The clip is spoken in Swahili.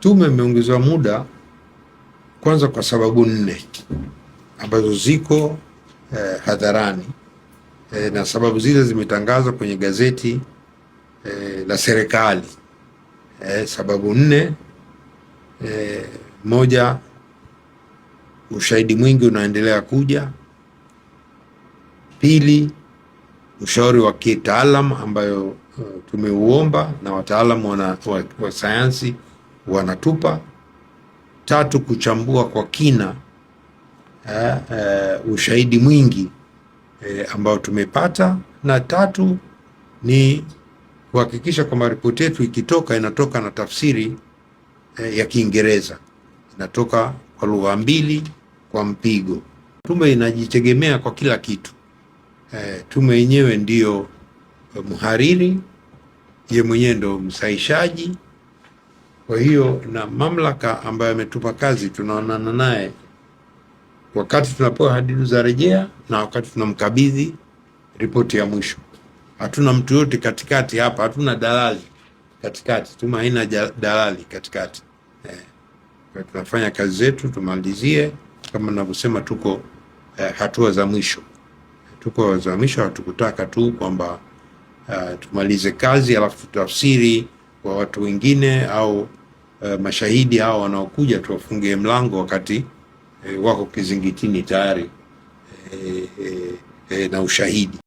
Tume imeongezewa muda kwanza kwa sababu 4 ambazo ziko hadharani na sababu zile zimetangazwa kwenye gazeti la serikali. Sababu 4, moja, ushahidi mwingi unaendelea kuja. Pili, ushauri wa kitaalamu ambayo tumeuomba na wataalamu wa sayansi wanatupa. Tatu, kuchambua kwa kina ushahidi mwingi ambao tumepata. Na tatu ni kuhakikisha kwamba ripoti yetu ikitoka inatoka na tafsiri ya Kiingereza, inatoka kwa lugha 2 kwa mpigo. Tume inajitegemea kwa kila kitu. Tume yenyewe ndiyo mhariri, yeye mwenyewe ndio msahishaji. Kwa hiyo na mamlaka ambayo ametupa kazi tunaonana naye wakati tunapewa hadidu za rejea na wakati tunamkabidhi ripoti ya mwisho. Hatuna mtu yote katikati hapa, hatuna dalali katikati. Tume haina dalali katikati. Tunafanya kazi zetu tumalizie, kama ninavyosema, tuko hatua za mwisho. Tuko za mwisho, hatukutaka tu kwamba tumalize kazi alafu tutafsiri kwa watu wengine au mashahidi hao wanaokuja tuwafungie mlango wakati wako kizingitini tayari na ushahidi.